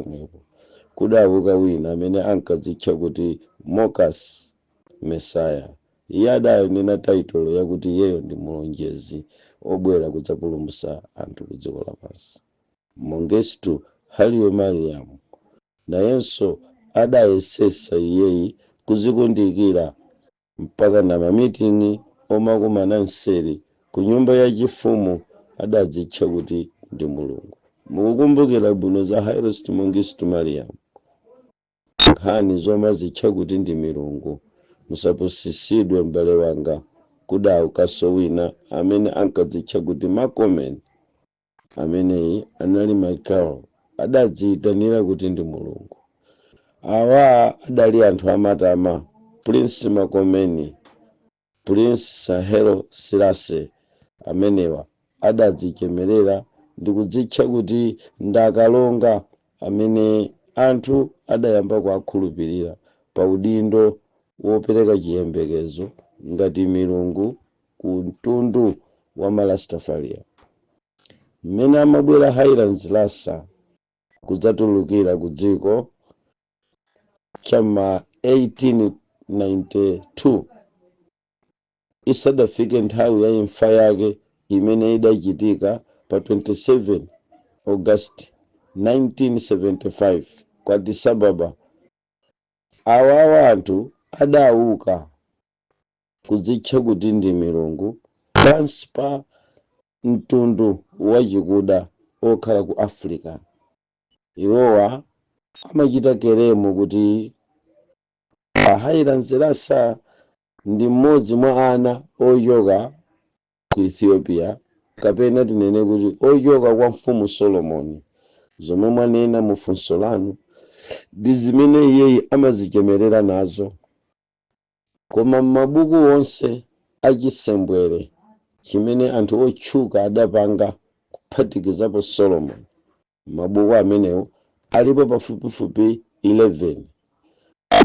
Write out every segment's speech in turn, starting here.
pomwepo kudauka wina amene ankadzitcha kuti Marcus Messiah. Iye adanena taitolo yakuti iyeyo ndi mulonjezi obwera kudzapulumutsa anthu ku dziko lapansi. Mengistu Haile Mariam nayenso adayesesa iyeyi kuzikundikira mpaka na mamitingi omakumana nseri ku nyumba yachifumu adadzitcha kuti ndi mulungu. Mukukumbukira bwino za Haile Mengistu Mariam, nkhani zomazitcha kuti ndi milungu. Musapusitsidwe m'bale wanga, kudaukanso wina amene ankadzitcha kuti Makomen, ameneyi anali Michael, adadziyitanira kuti ndi mulungu. Awa adali anthu amatama. Prince Makomeni, Prince Sahelo Selassie, amenewa adadzichemerera ndi kudzitcha kuti ndakalonga amene anthu adayamba kuwakhulupirira pa udindo wopereka chiyembekezo ngati milungu ku mtundu wa Malastafalia. Mmene amabwera Haile Selassie kudzatulukira ku dziko chama 1892 isadafike nthawi ya imfa yake imene idachitika pa 27 August 1975 kwa Addis Ababa. Awa anthu adauka kudzitcha kuti ndi milungu pansi pa mtundu wachikuda okhala ku Africa. Iwowa amachita keremo kuti Haile Selassie ndi mmodzi mwa ana ochoka ku Ethiopia, kapena tinene kuti ochoka kwa mfumu Solomoni. Zomwe mwanena mu funso lanu ndi zimene iyeyi amazichemerera nazo. Koma m'mabuku onse achisembwere chimene anthu otchuka adapanga kuphatikizapo Solomon, mabuku amenewo alipo pafupifupi 11.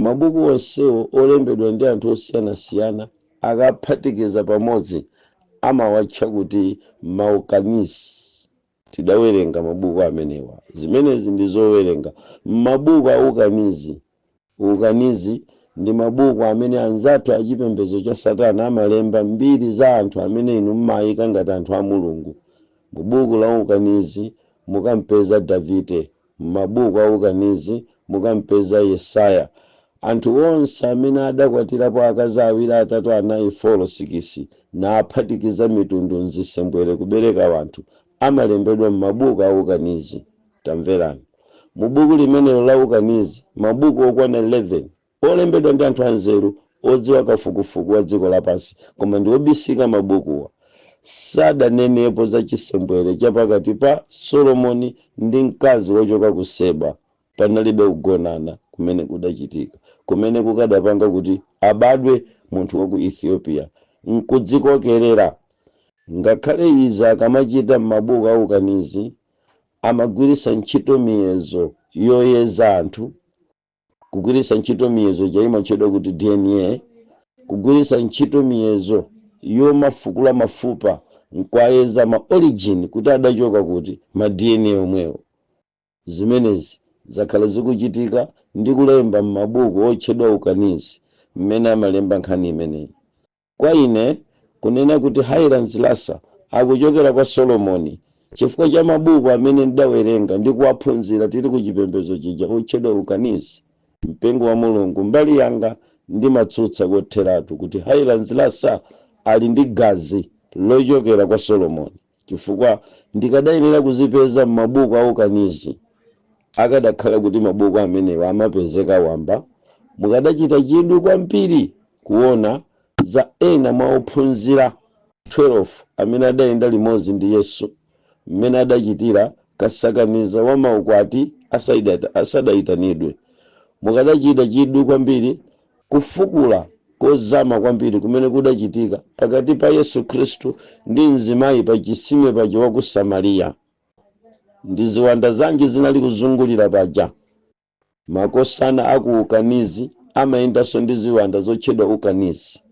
Mabuku onsewo olembedwa ndi anthu osiyanasiyana akaphatikiza pamodzi amawatcha kuti Maukanisi. Tidawerenga mabuku amenewa. Zimenezi ndi zowerenga mabuku a ukanizi ndi mabuku amene anzathu achipembedzo cha Satana amalemba mbiri za anthu amene inu mmayika ngati anthu a Mulungu. Mubuku la ukanizi mukampeza Davide, mabuku a ukanizi mukampeza Yesaya. Anthu onse amene adakwatirapo akazi awiri atatu anayi folo sikisi na aphatikiza mitundu nzisembwere kubereka wanthu amalembedwa m'mabuku a ukanizi. Tamverani, mubuku limenelo la ukanizi mabuku okwana 11 olembedwa ndi anthu anzeru odziwa kafukufuku wa dziko lapansi, koma ndi obisika mabukuwa. Sadanenepo za chisembwere chapakati pa Solomoni ndi mkazi wochoka ku Seba. Panalibe kugonana kumene kudachitika, kumene kukadapanga kuti abadwe munthu wa ku Ethiopia nkudzikokerera. Ngakhale izi akamachita m'mabuku a ukanizi amagwiritsa ntchito miyezo yoyeza anthu, kugwiritsa ntchito miyezo chayimachedwa kuti DNA, kugwiritsa ntchito miyezo yomafukula mafupa nkwayeza ma origin kuti adachoka kuti ma DNA omwewo. Zimenezi zakhala zikuchitika ndi kulemba m'mabuku otchedwa ukanizi mmene amalemba nkhani imeneyi. Kwa ine kunena kuti Haile Selassie akuchokera kwa Solomoni chifukwa cha mabuku amene ndidawerenga ndi kuwaphunzira tili ku chipembedzo chija otchedwa ukanizi, mpengo wa Mulungu mbali yanga ndimatsutsa kotheratu kuti Haile Selassie ali ndi gazi lochokera kwa Solomoni, chifukwa ndikadayenera kuzipeza m'mabuku a ukanizi akadakhala kuti mabuku amenewa amapezeka wamba. Mukadachita chidwi kwambiri kuona za ena mwa ophunzira 12 amene adayenda limodzi ndi Yesu, mmene adachitira kasakaniza wa maukwati asadayitanidwe. Mukadachita chidwi kwambiri kufukula kozama kwambiri kumene kudachitika pakati pa Yesu Khristu ndi mzimayi pa chisime paja wa ku Samariya. Ndi ziwanda zanji zinali kuzungulira paja. Makosana aku ukanizi amayendanso ndi ziwanda zotchedwa ukanizi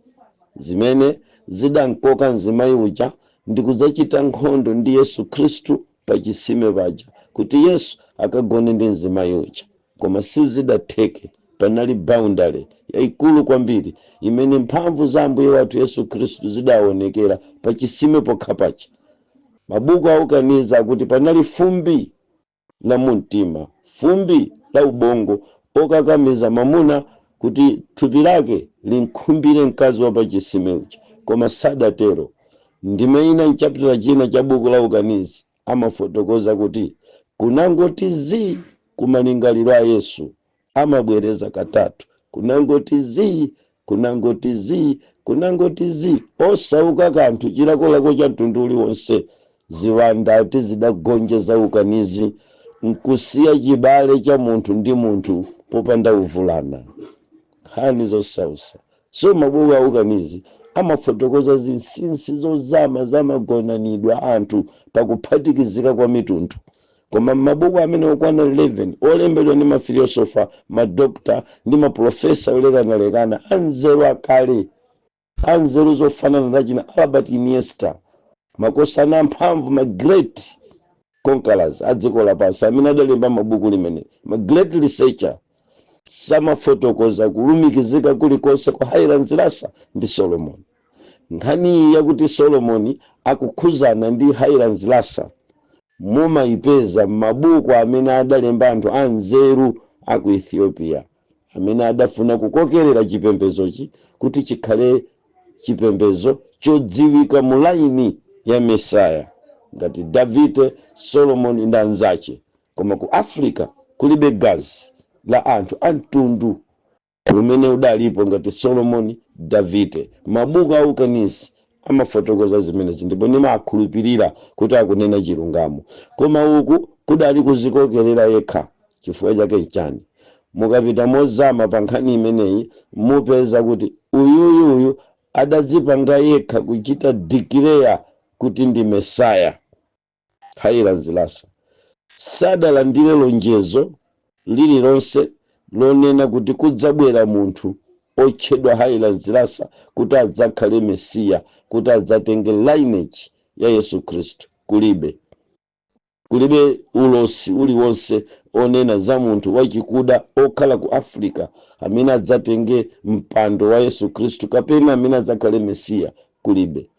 zimene zidankoka mzimayi uja ndi kudzachita nkhondo ndi Yesu Khristu pa chisime paja kuti Yesu akagone ndi mzimayi uja, koma sizidatheke. Panali boundary yayikulu kwambiri imene mphamvu za Ambuye wathu Yesu Khristu zidaonekera pa chisime pokha pacha. Mabuku aukaniza kuti panali fumbi la mumtima, fumbi la ubongo okakamiza mamuna kuti thupi lake linkhumbire mkazi wa pa chisime uja, koma sadatero. Ndime ina mchapitala china cha buku la ukanizi amafotokoza kuti kunangoti zi kumalingaliro a Yesu amabwereza katatu, kunangoti zi osauka kanthu chilakolako cha mtundu uliwonse. Ziwandati zidagonjeza ukanizi nkusiya chibale cha munthu ndi munthu popanda uvulana. Nkhani zosausa. So mabuku a ukanizi amafotokoza zinsinsi zozama zamagonanidwa anthu pakuphatikizika kwa mitundu. Koma mabuku amene okwana 11 olembedwa ndi mafilosofa, madokta ndi maprofesa olekanalekana anzeru akale, anzeru zofanana ndi china Albert Iniesta, makosana amphamvu, ma great conquerors a dziko lapansi amene adalemba mabuku limene, ma great researcher, samafotokoza kulumikizika kulikonse kwa Highlands Lassa ndi Solomon. Nkhani yakuti Solomon akukhuzana ndi Highlands Lassa mumayipeza mabuku amene adalemba anthu anzeru aku Ethiopia amene adafuna kukokerera chipembezochi kuti chikhale chipembezo chodziwika mu laini ya Mesaya ngati Davide, Solomon ndi anzache. Koma ku Africa kulibe gazi la anthu amtundu lumene udalipo ngati Solomon, Davide. Mabuku a ukanizi amafotokoza zimenezi ndipo ndimakhulupirira kuti akunena chilungamo. Koma uku kudali kuzikokerera yekha. Chifukwa chake nchani? Mukapita mozama pa nkhani imeneyi mupeza kuti uyuyu adadzipanga yekha kuchita declare kuti ndi Mesaya. Highlands Lassa sadalandire lonjezo lililonse lonena kuti kudzabwera munthu otchedwa Highlands Lassa kuti adzakhale Mesiya, kuti adzatenge lineage ya Yesu Khristu. Kulibe ulosi uliwonse onena za munthu wachikuda okhala ku Africa amene adzatenge mpando wa Yesu Khristu kapena amene adzakhale Mesiya. Kulibe.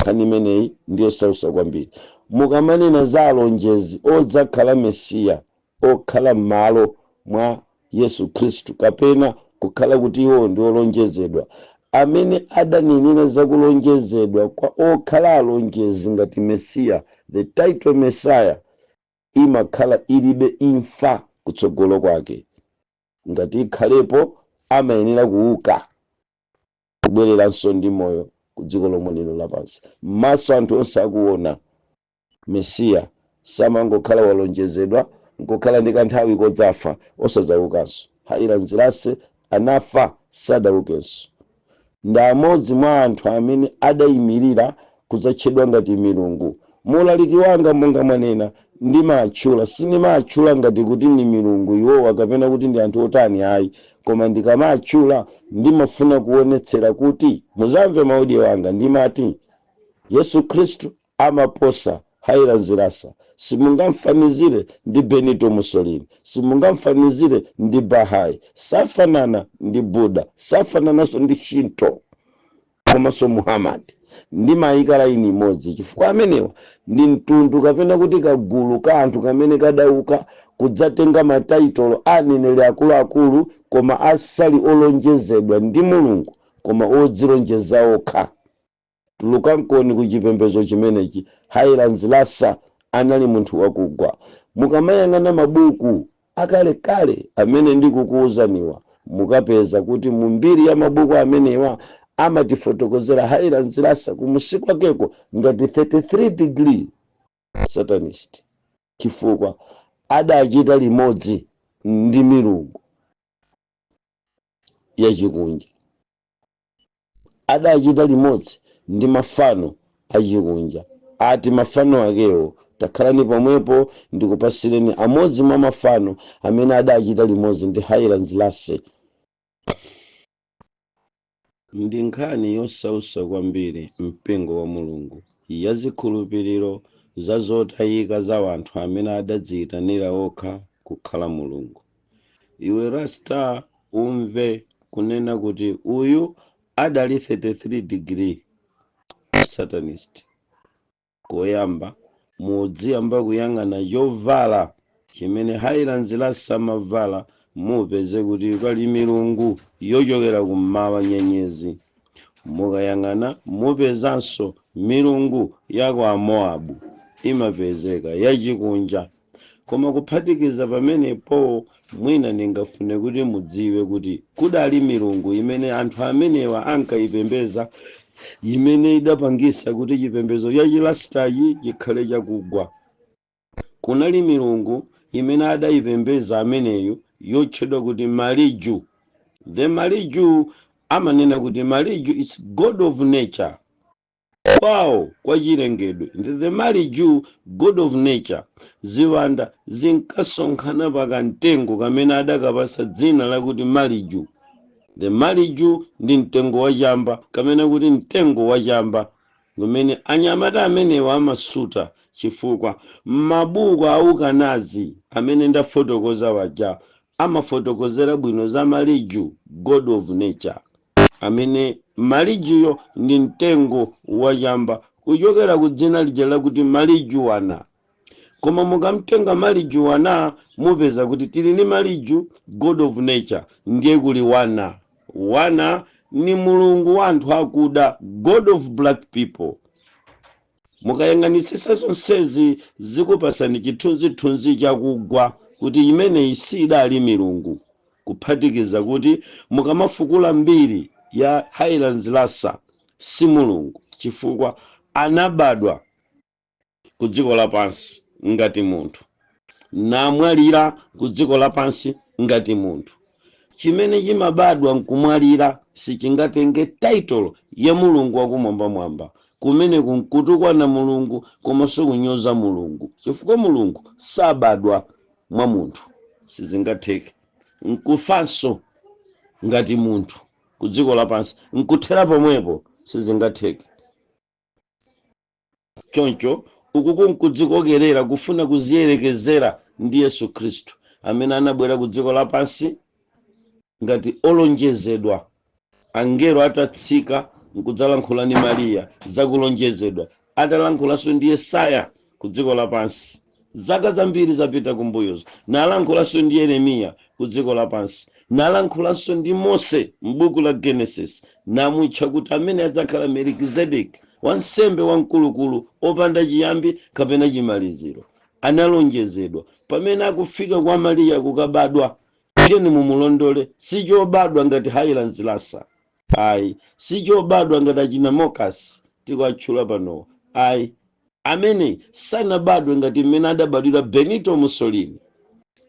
Nkhani imeneyi ndiyo sausa kwambiri. Mukamanena za alonjezi odzakhala Mesiya okhala m'malo mwa Yesu Khristu kapena kukhala kuti iwo ndi olonjezedwa, amene adaninina za kulonjezedwa kwa okhala alonjezi ngati Mesiya, the title Messiah imakhala ilibe imfa kutsogolo kwake. Ngati ikhalepo amayenera kuuka kubwereranso ndi moyo ku dziko lomwe lino lapansi. Maso anthu onse akuona Mesiya samangokhala walonjezedwa nkukhala ndi kanthawi kodzafa osadzaukanso. Highlands Lassa anafa sadaukenso. Ndi amodzi mwa anthu amene adayimirira kudzatchedwa ngati milungu. Mulaliki wanga monga mwanena ndimatchula, sindimatchula ngati kuti ndi milungu iwowa kapena kuti ndi anthu otani ayi, koma ndikamatchula ndimafuna kuonetsera kuti muzamve maaudio wanga ndimati Yesu Khristu amaposa Highlands Lassa. Simungamfanizire ndi Benito Mussolini, simungamfanizire ndi Bahai, safanana ndi Buddha, safanananso ndi Shinto komanso Muhammad. Ndimayika laini imodzi chifukwa amenewa ndi mtundu kapena kuti kagulu ka anthu kamene kadauka kudzatenga mataitolo aneneri akuluakulu koma asali olonjezedwa ndi Mulungu koma odzilonjeza okha. Tulukankoni ku chipembedzo chimenechi Highlands Lassa anali munthu wakugwa. Mukamayang'ana mabuku akalekale amene ndikukuwuzaniwa mukapeza kuti mumbiri ya mabuku amenewa amatifotokozera Highlands Lassa kumusi kwakeko ngati 33 degree satanist, chifukwa adachita limodzi ndi milungu yachikunja, adachita limodzi ndi mafano achikunja. Ati mafano akewo takhalani pomwepo ndikupasireni amodzi mwa mafano amene adachita limodzi ndi Highlands Lassa. Ndi nkhani yosausa kwambiri mpingo wa Mulungu, yazikhulupiriro za zotayika za wanthu amene adadziyitanira okha kukhala mulungu. Iwe Rasta umve kunena kuti uyu adali 33 degree Satanist. Koyamba mudziyamba kuyang'ana yovala chimene Highlands Lassa mavala, mupeze kuti pali milungu yochokera kummawa nyenyezi. Mukayang'ana mupezanso milungu ya kwa Moabu imapezeka yachikunja. Koma kuphatikiza pamenepo mwina ningafune kuti mudziwe kuti kudali milungu imene anthu amenewa ankayipembeza, imene idapangisa kuti chipembedzo cha chilastachi chikhale chakugwa. Kunali milungu imene adayipembeza ameneyo yotchedwa kuti Maliju. The Maliju amanena kuti Maliju is God of nature. Wow, kwa chilengedwe the Maliju, God of nature. Ziwanda zinkasonkhana pakamtengo kamene adakapasa dzina lakuti Maliju. The Maliju ndi mtengo wachamba kamene kuti mtengo wachamba, kumene anyamata amenewa amasuta chifukwa mabuku aukanazi amene ndafotokoza waja amafotokozera bwino za Maliju, God of nature, amene Malijuyo ndi mtengo wachamba kuchokera ku dzina lija lakuti Malijuwana. Koma mukamtenga Malijuwana mupeza kuti tili ni Maliju, God of nature, ndiye kuli wana. Wana ni mulungu wa anthu akuda, God of black people. Mukayang'anisisa zonsezi zikupasani chithunzithunzi chakugwa kuti imene isidali milungu. Kuphatikiza kuti mukamafukula mbiri ya Highlands Lassa si mulungu, chifukwa anabadwa ku dziko lapansi ngati munthu, namwalira ku dziko lapansi ngati munthu. Chimene chimabadwa nkumwalira sichingatenge title ya mulungu wakumwambamwamba, kumene kunkutukwa na mulungu komanso kunyoza mulungu, chifukwa mulungu sabadwa mwa munthu, sizingatheke. Nkufanso ngati munthu ku dziko lapansi, nkuthera pomwepo, sizingatheke. Choncho uku kunkudzikokerera kufuna kuziyerekezera ndi Yesu Khristu amene anabwera ku dziko lapansi ngati olonjezedwa. Angelo atatsika nkudzalankhula ni Mariya zakulonjezedwa, atalankhulaso ndi Yesaya ku dziko lapansi zaka zambiri zapita kumbuyozo, nalankhulaso ndi Yeremiya ku dziko lapansi, nalankhulaso ndi Mose m'buku la Genesis, namutcha kuti amene adzakhala Melikizedeki, wansembe wamkulukulu opanda chiyambi kapena chimaliziro. Analonjezedwa pamene akufika kwa Mariya kukabadwa. Tiyeni mumulondole, sichobadwa ngati Highlands Lassa, ayi, sichobadwa ngati achina Mokasi tikwatchula panowa, ayi, amene sanabadwe ngati mmene adabadwira Benito Mussolini,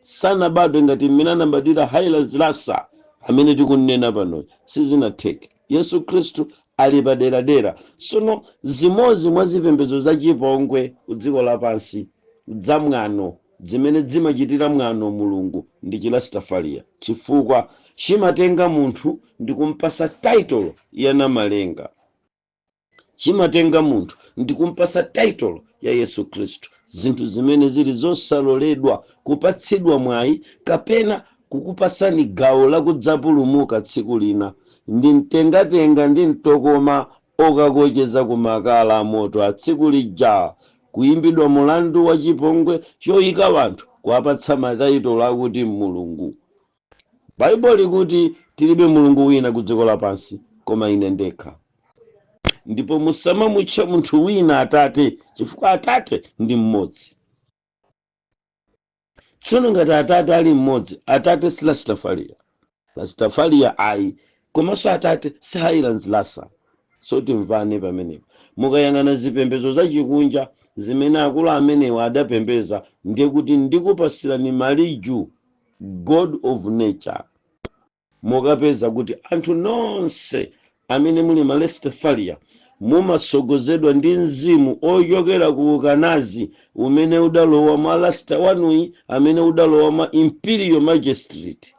sanabadwe ngati mmene anabadwira Highlands Lassa amene tikunena panowa, sizinatheke. Yesu Khristu ali paderadera. Sono zimodzi mwa zipembedzo zachipongwe ku dziko lapansi zamwano zimene zimachitira mwano mulungu ndi chilastafalia, chifukwa chimatenga munthu ndi kumpasa title ya namalenga, chimatenga munthu ndi kumpasa title ya Yesu Khristu, zinthu zimene zili zosaloledwa kupatsidwa mwayi kapena kukupasani gawo la kudzapulumuka tsiku lina. Ndi mtengatenga ndi mtokoma okakocheza kumakala amoto a tsiku lija, kuyimbidwa mulandu wa chipongwe choyika wanthu kuwapatsa mataitolo akuti mulungu. Baibuli kuti tilibe mulungu wina ku dziko lapansi koma ine ndekha. Ndipo musamamutcha munthu wina atate, chifukwa atate ndi mmodzi. Tsono ngati atate ali mmodzi, atate si Lastafalia, Lastafalia ayi, komanso atate si Highlands Lassa. So timvane pamenepo. Mukayang'ana zipembedzo zachikunja zimene akulu amenewa adapembeza, ndiye kuti ndikupasirani Maliju, God of nature. Mukapeza kuti anthu nonse amene muli Lastafalia mumasogozedwa ndi mzimu ochokera ku ukanazi umene udalowa mwa Lasta wanui, amene udalowa mwa Imperial Magistrate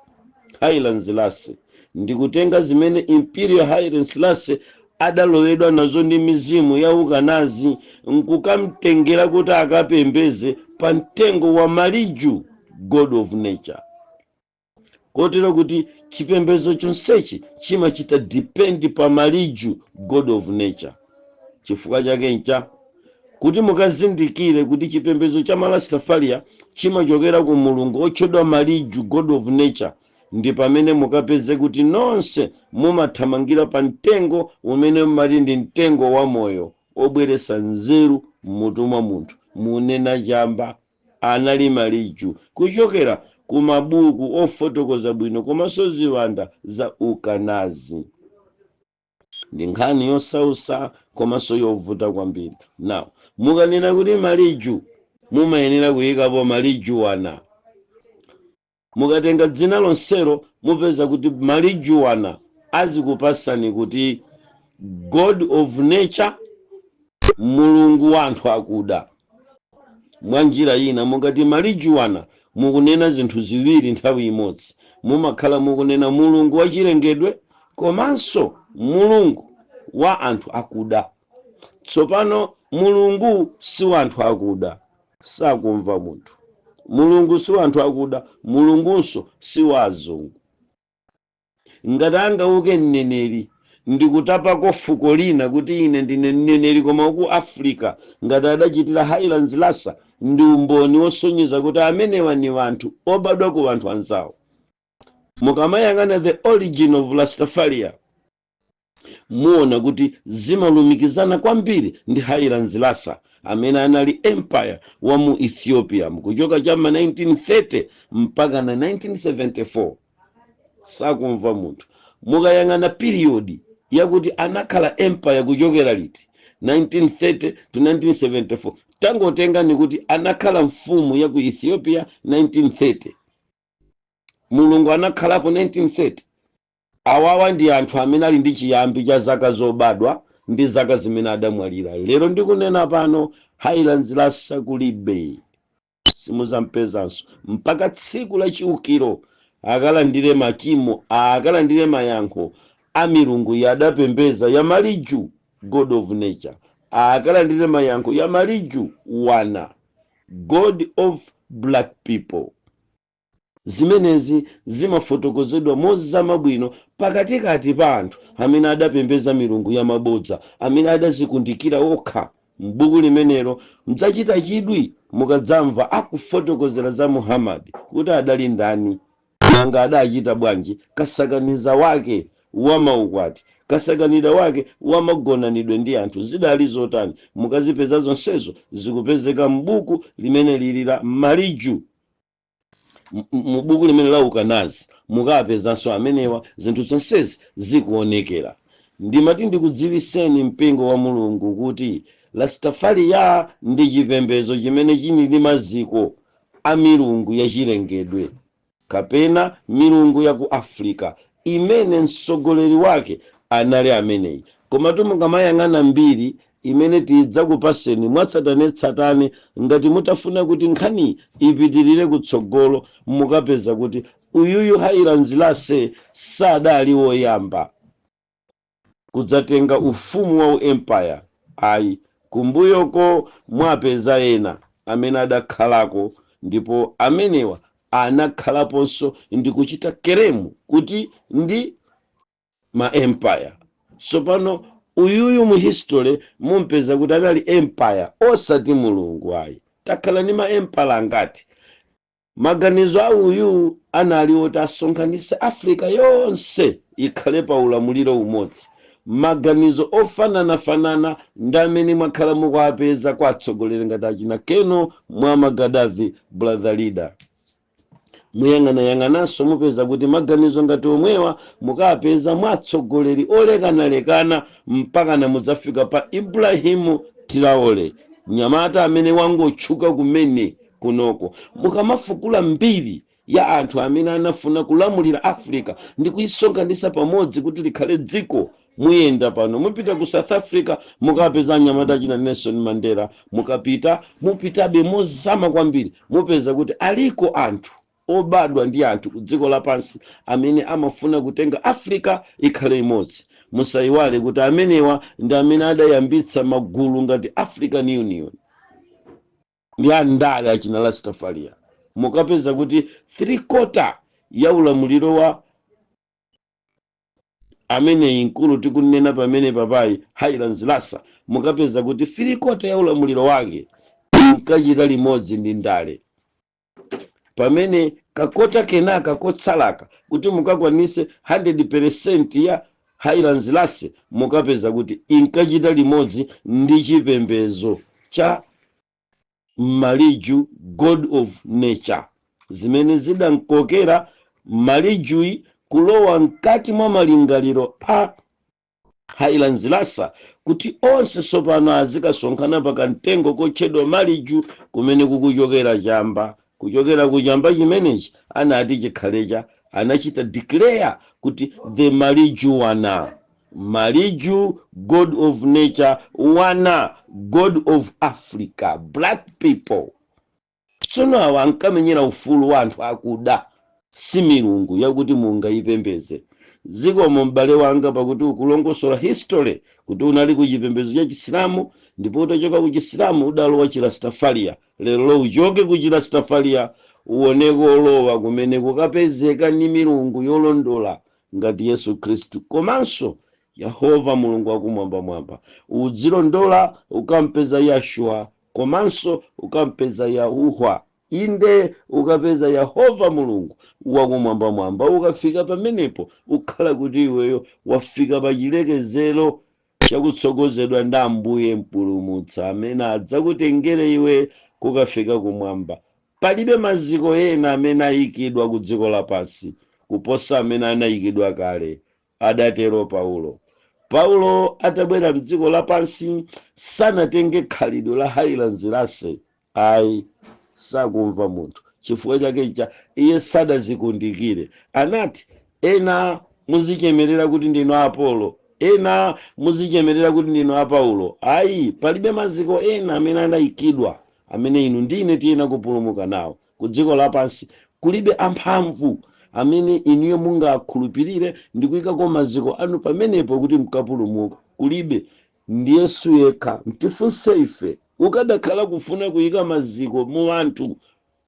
Highlands Lassa. Ndikutenga zimene Imperial Highlands Lassa adalowedwa nazo ndi mizimu ya ukanazi nkukamtengera kuti akapembeze pa mtengo wa maliju, god of nature. Kotero kuti chipembedzo chonsechi chimachita depend pa maliju, god of nature. Chifukwa chake ncha kuti mukazindikire kuti chipembedzo cha Rastafari chimachokera ku mulungu otchedwa maliju, god of nature, ndi pamene mukapeze kuti nonse mumathamangira pa mtengo umene mmati ndi mtengo wa moyo obweretsa nzeru mmutu mwa munthu. Munena chamba anali maliju kuchokera ku mabuku ofotokoza bwino komanso ziwanda za ukanazi. Ndi nkhani yosausa komanso yovuta kwambiri. Now mukanena kuti maliju mumayenera kuyikapo marijuana. Mukatenga dzina lonselo mupeza kuti marijuana azikupasani kuti god of nature, mulungu wa anthu akuda. Mwa njira ina mukati marijuana mukunena zinthu ziwiri nthawi imodzi. Mumakhala mukunena mulungu wa chilengedwe komanso mulungu wa anthu akuda. Tsopano mulungu si wa anthu akuda, sakumva munthu. Mulungu si wa anthu akuda, mulungunso si wa azungu. Ngati angauke mneneri ndikutapako fuko lina kuti ine ndine mneneri koma uku Africa, ngati adachitira Highlands Lassa, ndi umboni wosonyeza kuti amenewa ni wanthu obadwa ku wanthu anzawo. Mukamayang'ana the origin of Rastafari muona kuti zimalumikizana kwambiri ndi Highlands Lassa amene anali empire wa mu Ethiopia kuchoka chama 1930 mpaka na 1974. Sakumva munthu. Mukayang'ana period yakuti anakhala empire kuchokera liti 1930 to 1974, tangotenga ni kuti anakhala mfumu ya ku Ethiopia 1930. Mulungu anakhalapo 1930. Awawa ndi anthu amene ali ndi chiyambi cha zaka zobadwa ndi zaka zimene adamwalira. Lero ndikunena pano Highlands Lassa kulibe, simuzampezanso mpaka tsiku la chiukiro akalandire machimo, akalandire mayankho a milungu yadapembeza ya maliju, god of nature, akalandire mayankho ya maliju wana, god of black people. Zimenezi zimafotokozedwa mozama bwino pakatikati pa anthu amene adapembeza milungu ya mabodza, amene adazikundikira okha. M'buku limenelo mdzachita chidwi mukadzamva akufotokozera za Muhammad kuti adali ndani, nanga adachita bwanji, kasakaniza wake wa maukwati, kasakanida wake wa magonanidwe ndi anthu zidali zotani. Mukazipeza zonsezo zikupezeka m'buku limene lili la maliju, mubuku limene la ukanazi mukapezanso amenewa zinthu zonsezi zikuonekera. Ndimati ndikudziwiseni mpingo wa mulungu kuti Rastafari ndi chipembedzo chimene chini ndi maziko a milungu ya chilengedwe kapena milungu ya ku Africa imene mtsogoleri wake anali ameneyi. Koma mukamayang'ana mbiri imene tidza kupaseni mwatsatanetsatane ngati mutafuna kuti nkhani ipitirire kutsogolo, mukapeza kuti uyuyu Highlands Lassa sadali woyamba kudzatenga ufumu wa empire. Ayi, kumbuyoko mwapeza ena amene adakhalako, ndipo amenewa anakhalaponso ndi kuchita keremu kuti ndi ma empire. Sopano uyuyu mu history mumpeza kuti anali empire osati mulungu. Ayi, takhala ni ma empire angati. Maganizo a uyu anali oti asonkhanitse Africa yonse ikhale pa ulamuliro umodzi. Maganizo ofanana ndi amene mwakhala mukuapeza kwa atsogoleri ngati achina Keno Muammar Gaddafi, brother leader. Muyang'ananso mupeza kuti maganizo ngati omwewa mukapeza mwatsogoleri olekanalekana mpaka na mudzafika pa Ibrahim Traore, nyamata amene wangotchuka kumene kunoko. Mukamafukula mbiri ya anthu amene anafuna kulamulira Africa ndi kuyisonkhanitsa pamodzi kuti likhale dziko, muyenda pano mupita ku South Africa mukapeza nyamata china Nelson Mandela, mupitabe mozama kwambiri mupeza kuti aliko anthu obadwa ndi anthu ku dziko lapansi amene amafuna kutenga Africa ikhale imodzi. musayiwale kuti amenewa ndi amene adayambitsa magulu ngati African Union ndi andale achina Rastafaria. Mukapeza kuti 3/4 ya ulamuliro wa amene inkulu tikunena pamene papai Highlands Lassa, mukapeza kuti 3/4 ya ulamuliro wake inkachita limodzi ndi ndale. Pamene kakota kenaka kotsalaka kuti mukakwanise 100% ya Highlands Lassa, mukapeza kuti inkachita limodzi ndi chipembedzo cha Maliju, God of Nature, zimene zidankokera Malijui kulowa mkati mwa malingaliro a Highlands Lassa kuti onse sopano azikasonkhana pakamtengo kotchedwa Maliju, kumene kukuchokera chamba. Kuchokera kuchamba chimenechi anati chikhalecha anachita declare kuti the Maliju wana, Maliju, God of Nature, wana, God of Africa, black people. Tsono awa ankamenyera ufulu wa anthu akuda, si milungu yakuti mungayipembeze. Zikomo m'bale wanga pakuti ukulongosola history kuti unali ku chipembedzo cha Chisilamu, ndipo utachoka ku Chisilamu udalowa Chirastafaria. Lero uchoke ku Chirastafaria uoneko olowa kumene kukapezeka ni milungu yolondola ngati Yesu Kristu komanso Yehova Mulungu wakumwambamwamba. Udzilondola ukampeza Yashua komanso ukampeza Yahuwa. Inde ukapeza Yehova Mulungu wakumwambamwamba, ukafika pamenepo ukhala kuti iweyo wafika pa chilekezero chakutsogozedwa ndi Ambuye Mpulumutsi amene adzakutengere iwe kukafika kumwamba. Palibe maziko ena amene ayikidwa ku dziko lapansi kuposa amene anayikidwa kale, adatero Paulo. Paulo atabwera mdziko lapansi sanatenge khalidwe la Highlands Lassa, ayi sakumva munthu. Chifukwa chake iye sadazikundikire. Anati ena muzichemerera kuti ndino Apolo, ena muzichemerera kuti ndino Apaulo. Ayi, palibe maziko ena amene anayikidwa amene inu ndine tiyena kupulumuka nawo ku dziko lapansi. Kulibe amphamvu amene inuyo mungakhulupirire ndi kuyikako maziko anu pamenepo kuti mkapulumuka. Kulibe, ndi Yesu yekha. Mtifunse ife, ukadakhala kufuna kuyika maziko mu anthu,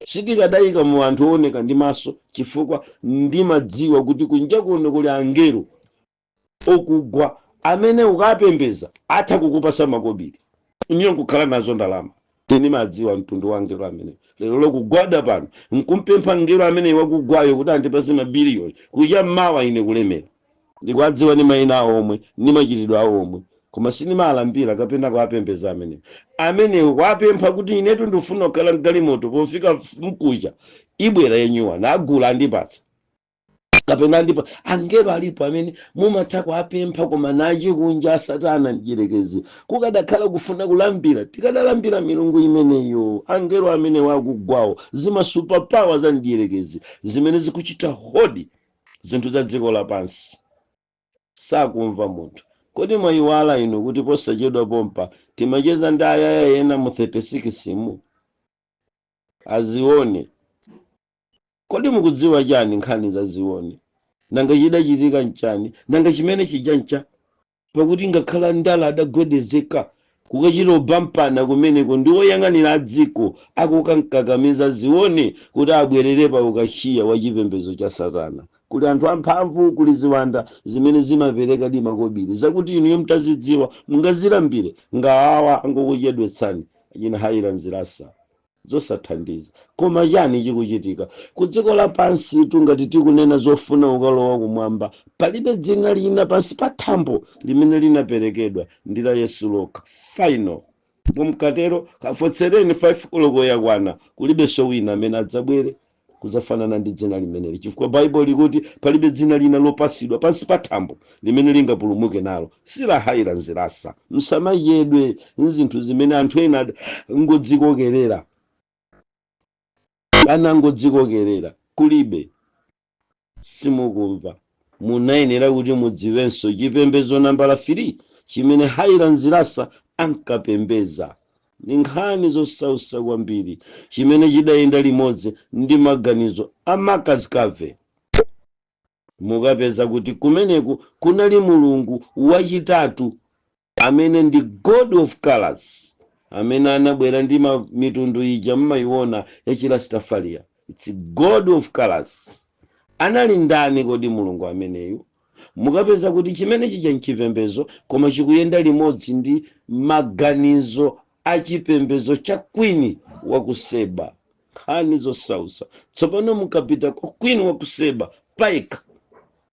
sitikadayika mu anthu ooneka ndi maso, chifukwa ndimadziwa kuti kunja kuno kuli angelo okugwa amene ukapembeza atha kukupasa makobiri, inuyo nkukhala nazo ndalama. Ndimadziwa mtundu wa angelo amene lero lokugwada pano nkumpempha ngelo amene wakugwayo kuti andipase mabiliyoni kuja mmawa ine kulemera. Ndikwadziwa ni mayina awo omwe ni machitidwe awo omwe, koma sinimalambira kapena kuapembeza amene wapempha kuti inetu ndifuna kukhala mgalimoto pofika mkucha ibwera yenyuwa nagula andipatsa kapena andipa. Angelo alipo amene mumatha kuapempha koma nachi kunja Satana ndijerekezi. Kukadakhala kufuna kulambira tikadalambira milungu imeneyo. Angelo amene wakugwawo zima superpower za ndijerekezi zimene zikuchita hodi zinthu za dziko lapansi. Sakumva munthu. Kodi mwayiwala inu kuti posachedwa pompa timacheza ndi ayaya yena mu 36 mu azione? Kodi mukudziwa chani nkhani za zione? Nanga chidachitika nchani? Nanga chimene chijancha pakuti ngakhala ndala adagwedezeka kukachita ubampana kumeneko ndi woyang'anira adziko akukankakamiza zione kuti abwerere pa ukashiya wa chipembedzo cha Satana. Kuli anthu amphamvu, kuli ziwanda zimene zimapereka di makobiri zakuti inuyo mtazidziwa mungazilambire ngawawa angokuchedwetsani achina Highlands Lassa zosathandiza. Koma chani chikuchitika ku dziko lapansi? Tungati tikunena zofuna ukalowa kumwamba, palibe dzina lina pansi pa thambo limene linaperekedwa ndi la Yesu lokha. Final pomkatero kafotsereni 5 koloko yakwana, kulibe wina amene adzabwere kuzafanana ndi dzina limeneli, chifukwa Bible likuti palibe dzina lina lopasidwa pansi pa thambo limene lingapulumuke nalo si la Highlands Lassa. Msamayedwe nzinthu zimene anthu ena ngodzikokerera anangodzikokerera. Kulibe, simukumva. Munayenera kuti mudziwenso chipembedzo nambala 3 chimene Highlands Lassa ankapembeza. Ni nkhani zosausa kwambiri chimene chidayenda limodzi ndi maganizo a Marcus Garvey. mukapeza kuti kumeneku kunali mulungu wachitatu amene ndi God of colors, amene anabwera ndi mitundu ija mmayiona ya chirastafalia. It's God of colors. Anali ndani kodi mulungu ameneyu? Mukapeza kuti chimene chija nchipembezo koma chikuyenda limodzi ndi maganizo achipembezo cha Queen wa ku Seba. Nkhani zosausa. Tsopano mukapita kwa Queen wa ku Seba paika,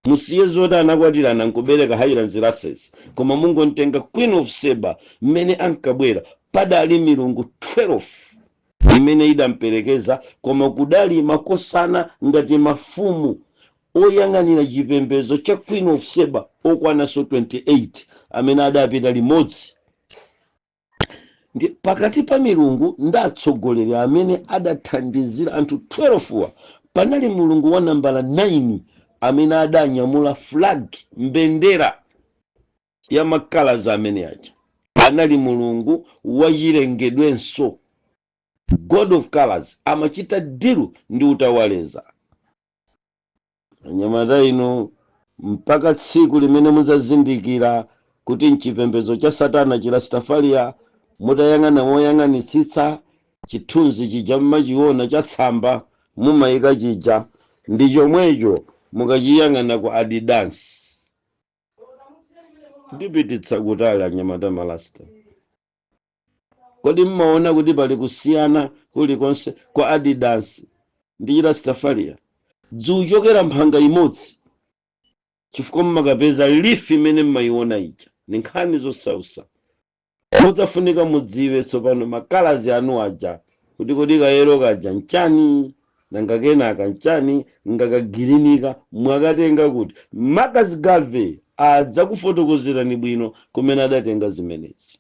musiye zoti anakwatirana nkubereka Highlands Lasses, koma mungontenga Queen of Seba mmene ankabwera padali milungu 12 imene idamperekeza, koma kudali makosana ngati mafumu oyang'anira chipembezo cha Queen of Seba okwanaso 28 amene adapita limodzi. Ndi pakati pa milungu ndatsogoleri amene adathandizira anthu 12 panali mulungu wa nambala 9 amene adanyamula flag mbendera ya makalazi amene aja. Anali mulungu wachilengedwenso, God of colors, amachita dilu ndi utawaleza. Anyamata ino mpaka tsiku limene muzazindikira kuti nchipembezo cha Satana chirastafalia, mutayang'ana moyang'anitsitsa chithunzi chija mmachiona cha tsamba mumayika chija, ndi chomwecho mukachiyang'ana ku Adidas. Ndipititsa kutali anyamata malasta. Kodi mmaona kuti pali kusiyana kulikonse kwa Adidas ndi chirastafalia? Dzuchokera mphanga imodzi, chifukwa mmakapeza lifi imene mmayiona ija. Ni nkhani zosausa. Mudzafunika mudziwe tsopano makalazi anu aja kuti kodi kayero kaja nchani, nanga kenaka nchani, ngakagirinika mwakatenga kuti. Marcus Garvey adzakufotokozerani bwino kumene adatenga zimenezi.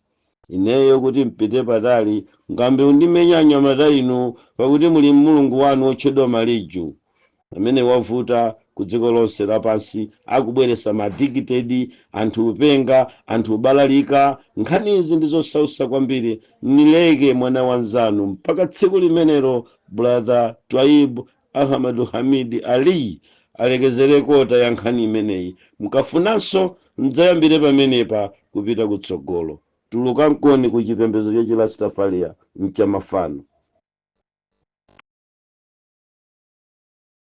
Ineyo kuti mpite patali ngambe undimenya anyamata inu pakuti muli mulungu wanu otchedwa Maliju amene wavuta ku dziko lonse lapansi, akubweresa madikitedi, anthu upenga, anthu ubalalika. Nkhani izi ndizosausa kwambiri. Nileke mwana wanzanu mpaka tsiku limenero brother Twaib Ahmadu Hamid Ali alekezere kota ya nkhani imeneyi. Mukafunanso mdzayambire pamenepa kupita kutsogolo. Tuluka nkoni ku chipembezo cha chirastafalia mchamafano.